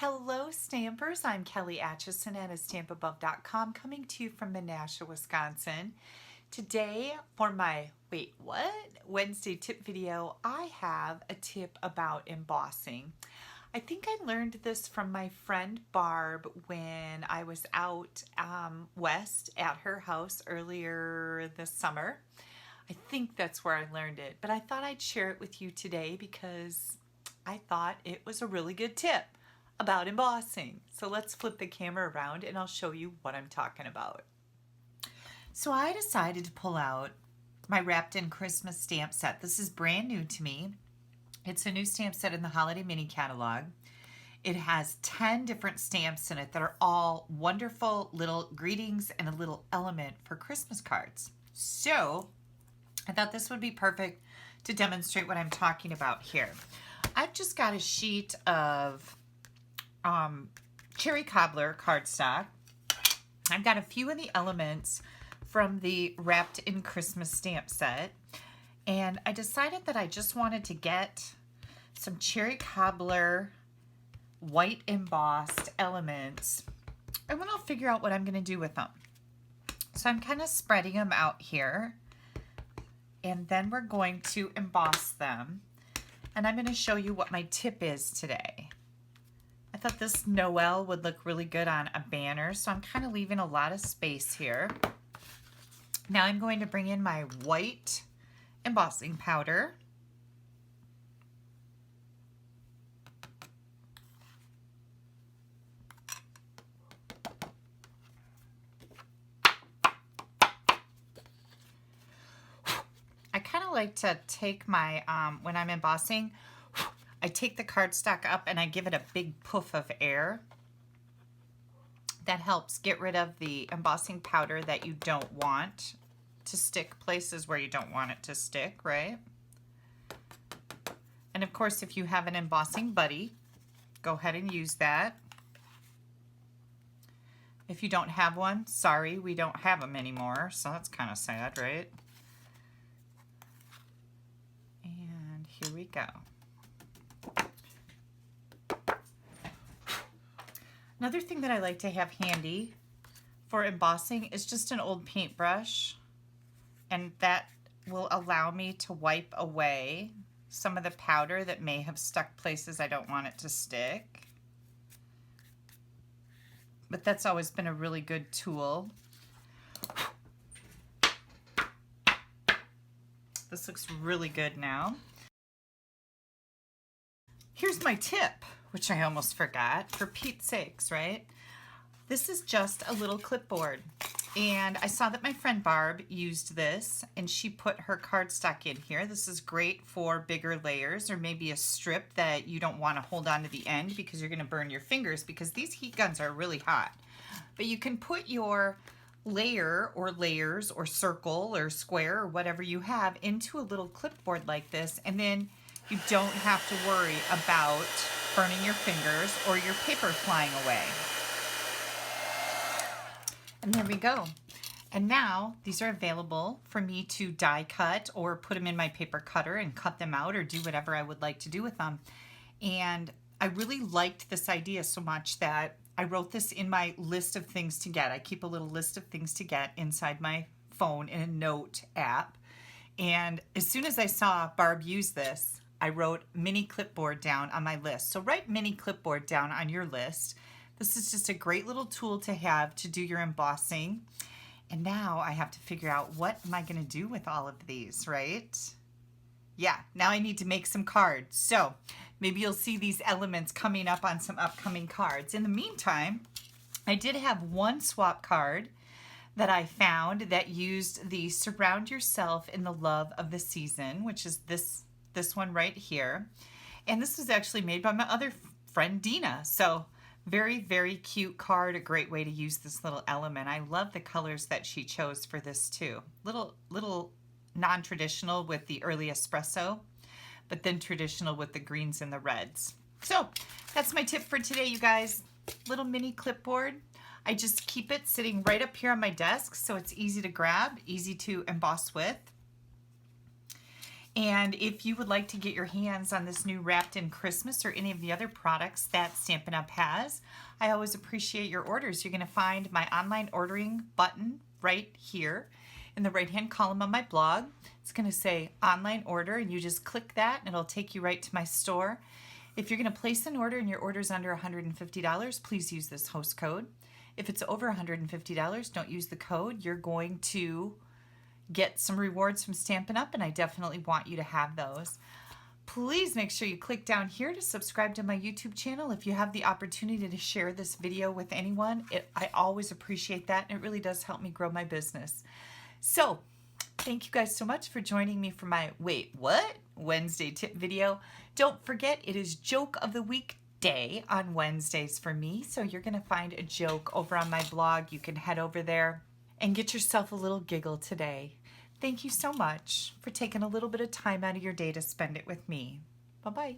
Hello Stampers, I'm Kelly Atchison at stampabove.com coming to you from Menasha, Wisconsin. Today for my Wednesday tip video, I have a tip about embossing. I think I learned this from my friend Barb when I was out west at her house earlier this summer. I think that's where I learned it, but I thought I'd share it with you today because I thought it was a really good tip about embossing. So let's flip the camera around and I'll show you what I'm talking about. So I decided to pull out my Wrapped in Christmas stamp set. This is brand new to me. It's a new stamp set in the Holiday Mini Catalog. It has 10 different stamps in it that are all wonderful little greetings and a little element for Christmas cards. So I thought this would be perfect to demonstrate what I'm talking about here. I've just got a sheet of cherry cobbler cardstock. I've got a few of the elements from the Wrapped in Christmas stamp set, and I decided that I just wanted to get some cherry cobbler white embossed elements, and then I'll figure out what I'm going to do with them. So I'm kind of spreading them out here, and then we're going to emboss them, and I'm going to show you what my tip is today. I thought this Noel would look really good on a banner, so I'm kind of leaving a lot of space here. Now I'm going to bring in my white embossing powder. I kind of like to take my, when I'm embossing, I take the cardstock up and I give it a big puff of air. That helps get rid of the embossing powder that you don't want to stick places where you don't want it to stick, right? And of course, if you have an embossing buddy, go ahead and use that. If you don't have one, sorry, we don't have them anymore, so that's kind of sad, right? And here we go. Another thing that I like to have handy for embossing is just an old paintbrush, and that will allow me to wipe away some of the powder that may have stuck places I don't want it to stick. But that's always been a really good tool. This looks really good now. Here's my tip, which I almost forgot, for Pete's sakes, right? This is just a little clipboard, and I saw that my friend Barb used this, and she put her cardstock in here. This is great for bigger layers, or maybe a strip that you don't want to hold on to the end because you're going to burn your fingers, because these heat guns are really hot. But you can put your layer or layers or circle or square or whatever you have into a little clipboard like this, and then you don't have to worry about burning your fingers or your paper flying away. And there we go. And now these are available for me to die cut or put them in my paper cutter and cut them out or do whatever I would like to do with them. And I really liked this idea so much that I wrote this in my list of things to get. I keep a little list of things to get inside my phone in a note app. And as soon as I saw Barb use this, I wrote mini clipboard down on my list. So write mini clipboard down on your list. This is just a great little tool to have to do your embossing. And now I have to figure out, what am I going to do with all of these, right? Yeah, now I need to make some cards. So maybe you'll see these elements coming up on some upcoming cards. In the meantime, I did have one swap card that I found that used the Surround Yourself in the Love of the Season, which is this one right here. And this was actually made by my other friend Dina. So very, very cute card, a great way to use this little element. I love the colors that she chose for this too. Little non-traditional with the early espresso, but then traditional with the greens and the reds. So that's my tip for today, you guys. Little mini clipboard. I just keep it sitting right up here on my desk so it's easy to grab, easy to emboss with. And if you would like to get your hands on this new Wrapped in Christmas or any of the other products that Stampin' Up! Has, I always appreciate your orders. You're going to find my online ordering button right here in the right-hand column of my blog. It's going to say online order, and you just click that and it'll take you right to my store. If you're going to place an order and your order is under $150, please use this host code. If it's over $150, don't use the code. You're going to get some rewards from Stampin' Up! And I definitely want you to have those. Please make sure you click down here to subscribe to my YouTube channel. If you have the opportunity to share this video with anyone, I always appreciate that, and it really does help me grow my business. So, thank you guys so much for joining me for my Wait What? Wednesday tip video. Don't forget, it is Joke of the Week day on Wednesdays for me, so you're going to find a joke over on my blog. You can head over there and get yourself a little giggle today. Thank you so much for taking a little bit of time out of your day to spend it with me. Bye-bye.